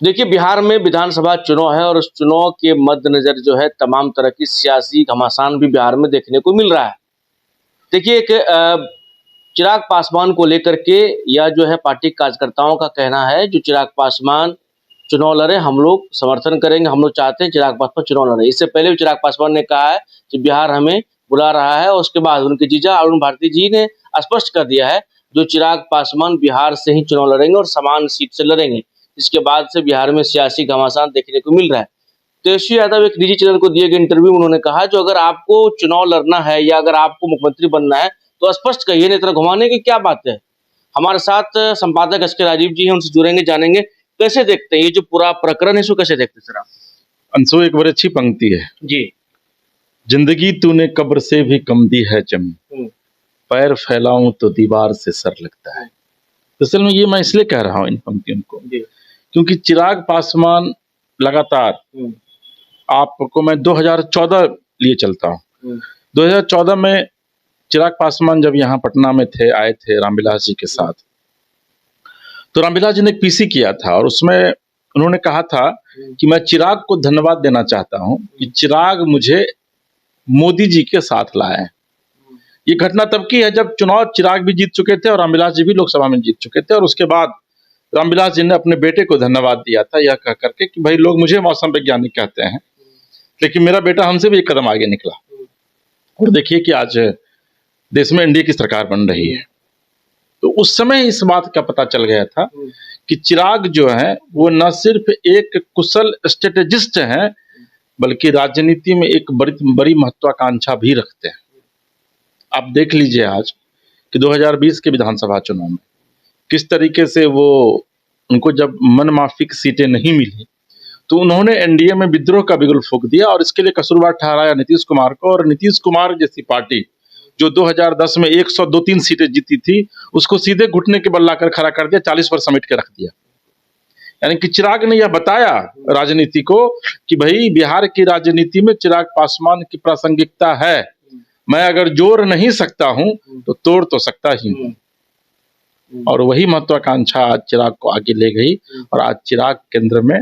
देखिए, बिहार में विधानसभा चुनाव है और उस चुनाव के मद्देनज़र जो है तमाम तरह की सियासी घमासान भी बिहार में देखने को मिल रहा है। देखिए, एक चिराग पासवान को लेकर के यह जो है पार्टी कार्यकर्ताओं का कहना है, जो चिराग पासवान चुनाव लड़े, हम लोग समर्थन करेंगे, हम लोग चाहते हैं चिराग पासवान चुनाव लड़े। इससे पहले भी चिराग पासवान ने कहा है कि बिहार हमें बुला रहा है और उसके बाद उनके जीजा अरुण भारती जी ने स्पष्ट कर दिया है, जो चिराग पासवान बिहार से ही चुनाव लड़ेंगे और समान सीट से लड़ेंगे। इसके बाद से बिहार में सियासी घमासान देखने को मिल रहा है। तेजस्वी यादव एक निजी चैनल को दिए गए इंटरव्यू में उन्होंने कहा, जो अगर आपको चुनाव लड़ना है या अगर आपको मुख्यमंत्री बनना है तो स्पष्ट कहिए, नहीं तरह घुमाने की क्या बात है। हमारे साथ संपादक एस के राजीव जी हैं, उनसे जुड़ेंगे, जानेंगे कैसे देखते हैं ये जो पूरा प्रकरण है, इसको कैसे देखते हैं सर आप? अंशु, एक बड़ी अच्छी पंक्ति है जी। जिंदगी तूने कब्र से भी कम दी है जमी, पैर फैलाऊं तो दीवार से सर लगता है। असल में ये मैं इसलिए कह रहा हूं इन पंक्तियों को क्योंकि चिराग पासवान लगातार, आपको मैं 2014 लिए चलता हूं। 2014 में चिराग पासवान जब यहाँ पटना में आए थे रामविलास जी के साथ, तो रामविलास जी ने एक पीसी किया था और उसमें उन्होंने कहा था कि मैं चिराग को धन्यवाद देना चाहता हूं कि चिराग मुझे मोदी जी के साथ लाए। ये घटना तब की है जब चुनाव चिराग भी जीत चुके थे और रामविलास जी भी लोकसभा में जीत चुके थे, और उसके बाद रामविलास जी ने अपने बेटे को धन्यवाद दिया था यह कह करके कि भाई लोग मुझे मौसम वैज्ञानिक कहते हैं, लेकिन मेरा बेटा हमसे भी एक कदम आगे निकला। और देखिए कि आज देश में एनडीए की सरकार बन रही है। तो उस समय इस बात का पता चल गया था कि चिराग जो है वो न सिर्फ एक कुशल स्ट्रेटेजिस्ट हैं, बल्कि राजनीति में एक बड़ी महत्वाकांक्षा भी रखते हैं। आप देख लीजिए आज कि 2020 के विधानसभा चुनाव में किस तरीके से वो, उनको जब मनमाफिक सीटें नहीं मिली तो उन्होंने एनडीए में विद्रोह का बिगुल फूंक दिया और इसके लिए कसूरवार ठहराया नीतीश कुमार को। और नीतीश कुमार जैसी पार्टी जो 2010 में 102-3 सीटें जीती थी, उसको सीधे घुटने के बल लाकर खड़ा कर दिया, 40 पर समेट के रख दिया। यानी कि चिराग ने यह बताया राजनीति को कि भाई बिहार की राजनीति में चिराग पासवान की प्रासंगिकता है, मैं अगर जोड़ नहीं सकता हूं तो तोड़ तो सकता ही हूं। और वही महत्वाकांक्षा आज चिराग को आगे ले गई और आज चिराग केंद्र में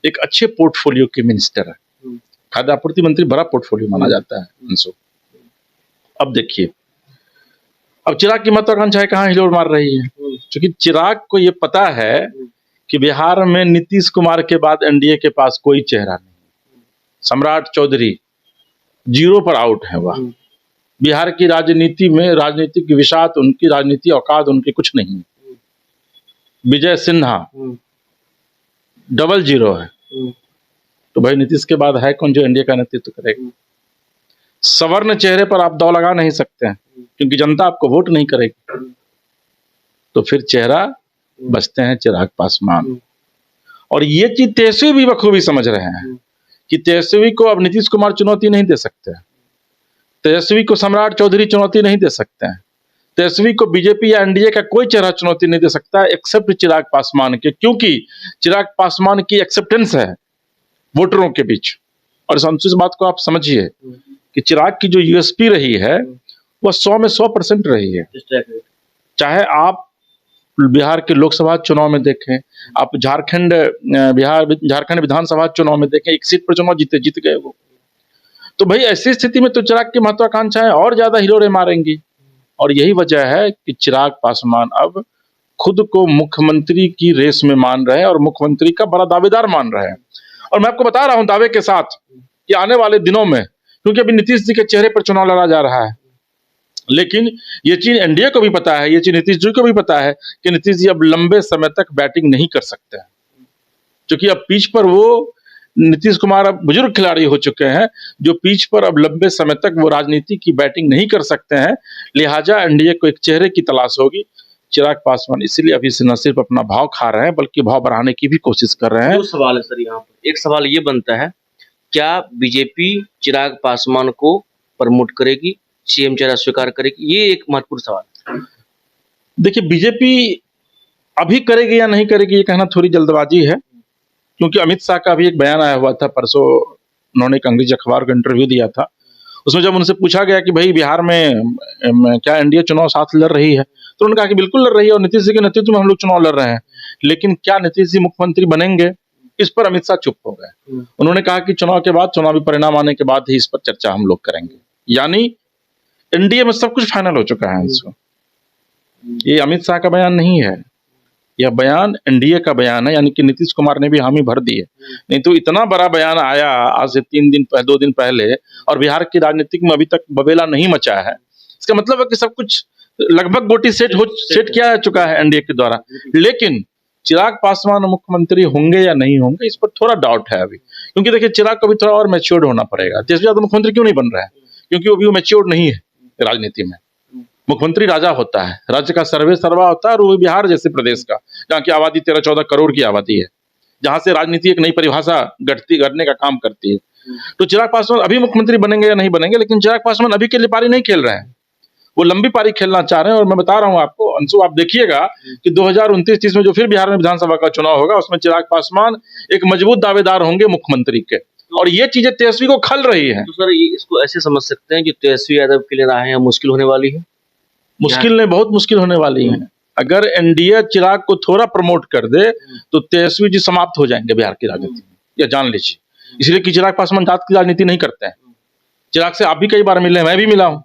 एक अच्छे पोर्टफोलियो के मिनिस्टर है। खाद्य आपूर्ति मंत्री बड़ा पोर्टफोलियो माना जाता है अंशु। अब देखिए, अब चिराग की महत्वाकांक्षाएं कहाँ हिलोर मार रही है, क्योंकि चिराग को ये पता है कि बिहार में नीतीश कुमार के बाद एनडीए के पास कोई चेहरा नहीं। सम्राट चौधरी 0 पर आउट है। वह बिहार की राजनीति में राजनीतिक विषाद, उनकी राजनीति औकात उनकी कुछ नहीं। विजय सिन्हा 00 है। तो भाई नीतीश के बाद है कौन जो एनडीए का नेतृत्व करेगा? सवर्ण चेहरे पर आप दांव लगा नहीं सकते हैं क्योंकि जनता आपको वोट नहीं करेगी। तो फिर चेहरा बचते हैं चिराग पासवान। और ये चीज तेजस्वी भी बखूबी समझ रहे हैं कि तेजस्वी को अब नीतीश कुमार चुनौती नहीं दे सकते हैं, तेजस्वी को सम्राट चौधरी चुनौती नहीं दे सकते हैं, तेजस्वी को बीजेपी या एनडीए का कोई चेहरा चुनौती नहीं दे सकता है एक्सेप्ट चिराग पासवान के, क्योंकि चिराग पासवान की एक्सेप्टेंस है वोटरों के बीच। और इस बात को आप समझिए कि चिराग की जो यूएसपी रही है वह 100 में 100% रही है। चाहे आप बिहार के लोकसभा चुनाव में देखें, आप झारखंड विधानसभा चुनाव में देखें, एक सीट पर चुनाव जीत गए वो। तो भाई ऐसी स्थिति में तो चिराग की महत्वाकांक्षाएं और ज्यादा हिलोरे मारेंगी। और यही वजह है कि चिराग पासवान अब खुद को मुख्यमंत्री की रेस में मान रहे हैं और मुख्यमंत्री का बड़ा दावेदार मान रहे हैं। और मैं आपको बता रहा हूं दावे के साथ कि आने वाले दिनों में, क्योंकि अभी नीतीश जी के चेहरे पर चुनाव लड़ा जा रहा है, लेकिन ये चीज एनडीए को भी पता है, ये चीज नीतीश जी को भी पता है कि नीतीश जी अब लंबे समय तक बैटिंग नहीं कर सकते हैं, क्योंकि अब पिच पर वो, नीतीश कुमार अब बुजुर्ग खिलाड़ी हो चुके हैं जो पिच पर अब लंबे समय तक वो राजनीति की बैटिंग नहीं कर सकते हैं। लिहाजा एनडीए को एक चेहरे की तलाश होगी। चिराग पासवान इसीलिए अभी से न सिर्फ अपना भाव खा रहे हैं बल्कि भाव बढ़ाने की भी कोशिश कर रहे हैं। दो सवाल है सर यहाँ पर। एक सवाल ये बनता है, क्या बीजेपी चिराग पासवान को प्रमोट करेगी, सीएम चेहरा स्वीकार करेगी? ये एक महत्वपूर्ण सवाल है। देखिए, बीजेपी अभी करेगी या नहीं करेगी ये कहना थोड़ी जल्दबाजी है, क्योंकि अमित शाह का भी एक बयान आया हुआ था परसों, उन्होंने एक अंग्रेजी अखबार को इंटरव्यू दिया था। उसमें जब उनसे पूछा गया कि भाई बिहार में क्या एनडीए चुनाव साथ लड़ रही है, तो उन्होंने कहा कि बिल्कुल लड़ रही है और नीतीश जी के नेतृत्व में हम लोग चुनाव लड़ रहे हैं। लेकिन क्या नीतीश जी मुख्यमंत्री बनेंगे इस पर अमित शाह चुप हो गए। उन्होंने कहा कि चुनाव के बाद, चुनावी परिणाम आने के बाद ही इस पर चर्चा हम लोग करेंगे। यानी एनडीए में सब कुछ फाइनल हो चुका है इसको। ये अमित शाह का बयान नहीं है, यह बयान एनडीए का बयान है, यानी कि नीतीश कुमार ने भी हामी भर दी है। नहीं तो इतना बड़ा बयान आया आज से 2 दिन पहले, और बिहार की राजनीति में अभी तक बबेला नहीं मचा है। इसका मतलब है कि सब कुछ लगभग गोटी सेट किया जा चुका है एनडीए के द्वारा। लेकिन चिराग पासवान मुख्यमंत्री होंगे या नहीं होंगे, इस पर थोड़ा डाउट है अभी, क्योंकि देखिए चिराग को भी थोड़ा और मैच्योर्ड होना पड़ेगा। तेजस्वी यादव मुख्यमंत्री क्यों नहीं बन रहा है? क्योंकि वो भी मैच्योर्ड नहीं है राजनीति में। मुख्यमंत्री राजा होता है, राज्य का सर्वे सर्वा होता है, और वो बिहार जैसे प्रदेश का, जहाँ की आबादी 13-14 करोड़ की आबादी है, जहां से राजनीति एक नई परिभाषा गढ़ने का काम करती है। तो चिराग पासवान अभी मुख्यमंत्री बनेंगे या नहीं बनेंगे, लेकिन चिराग पासवान अभी के लिए पारी नहीं खेल रहे हैं, वो लंबी पारी खेलना चाह रहे हैं। और मैं बता रहा हूं आपको अंशु, आप देखिएगा कि 2029-30 में जो फिर बिहार में विधानसभा का चुनाव होगा, उसमें चिराग पासवान एक मजबूत दावेदार होंगे मुख्यमंत्री के, और ये चीजें तेजस्वी को खल रही है। तो सर इसको ऐसे समझ सकते हैं कि तेजस्वी यादव के लिए राहें मुश्किल होने वाली है? मुश्किल नहीं, बहुत मुश्किल होने वाली है। अगर एनडीए चिराग को थोड़ा प्रमोट कर दे तो तेजस्वी जी समाप्त हो जाएंगे बिहार की राजनीति में, या जान लीजिए। इसलिए कि चिराग पासवान जात की राजनीति नहीं करते हैं। चिराग से आप भी कई बार मिले हैं, मैं भी मिला हूं।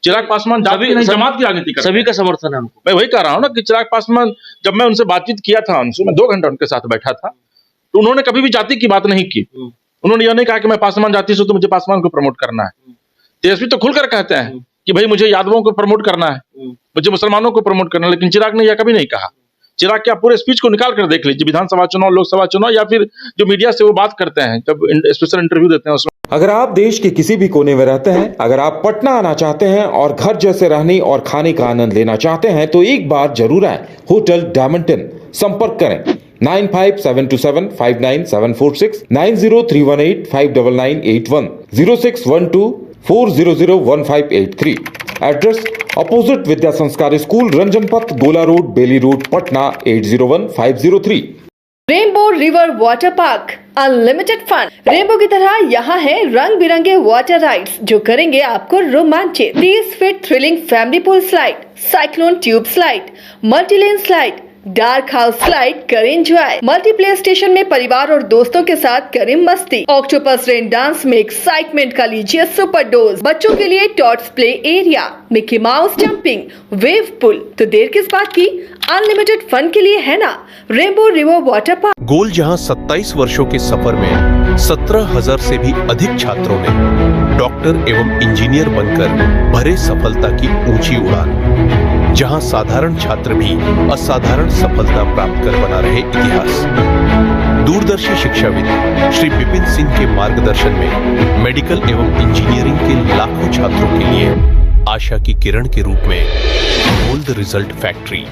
चिराग पासवान जात की नहीं, जमात की राजनीति करते हैं। सभी का समर्थन है उनको। मैं वही कह रहा हूं ना कि चिराग पासवान, जब मैं उनसे बातचीत किया था, उनसे मैं 2 घंटा उनके साथ बैठा था, तो उन्होंने कभी भी जाति की बात नहीं की। उन्होंने यह नहीं कहा कि मैं पासवान जाति से, तो मुझे पासवान को प्रमोट करना है। तेजस्वी तो खुलकर कहते हैं कि भाई मुझे यादवों को प्रमोट करना है, मुझे मुसलमानों को प्रमोट करना है, लेकिन चिराग ने यह कभी नहीं कहा। चिराग के आप पूरे स्पीच को निकाल कर देख लीजिए, विधानसभा चुनाव, लोकसभा चुनाव, या फिर जो मीडिया से वो बात करते हैं, जब स्पेशल इंटरव्यू देते हैं उसमें। अगर आप देश के किसी भी कोने में रहते हैं, अगर आप पटना आना चाहते हैं और घर जैसे रहने और खाने का आनंद लेना चाहते हैं, तो एक बार जरूर आए होटल डायमंटन। संपर्क करें 9572759746, 9031859981, 0612400158 एड्रेस अपोजिट विद्या संस्कार school, Ranjan Path, Gola road, Bailey road, Patna 801503। Rainbow river water park, unlimited fun. Rainbow की तरह यहाँ है रंग बिरंगे वाटर राइड्स जो करेंगे आपको रोमांचित। 30 feet thrilling family pool slide, cyclone tube slide, multilane slide, dark house slide करें एंजॉय। मल्टीप्ले स्टेशन में परिवार और दोस्तों के साथ करें मस्ती। ऑक्टोपस रेन डांस में एक्साइटमेंट का लीजिए सुपर डोज। बच्चों के लिए tots play area, Mickey Mouse jumping, wave pool. तो देर किस बात की, अनलिमिटेड फन के लिए है ना रेनबो रिवर वाटर पार्क। गोल जहां 27 वर्षों के सफर में 17,000 से भी अधिक छात्रों ने डॉक्टर एवं इंजीनियर बनकर भरे सफलता की ऊंची उड़ान, जहां साधारण छात्र भी असाधारण सफलता प्राप्त कर बना रहे इतिहास। दूरदर्शी शिक्षाविद श्री विपिन सिंह के मार्गदर्शन में मेडिकल एवं इंजीनियरिंग के लाखों छात्रों के लिए आशा की किरण के रूप में गोल्ड रिजल्ट फैक्ट्री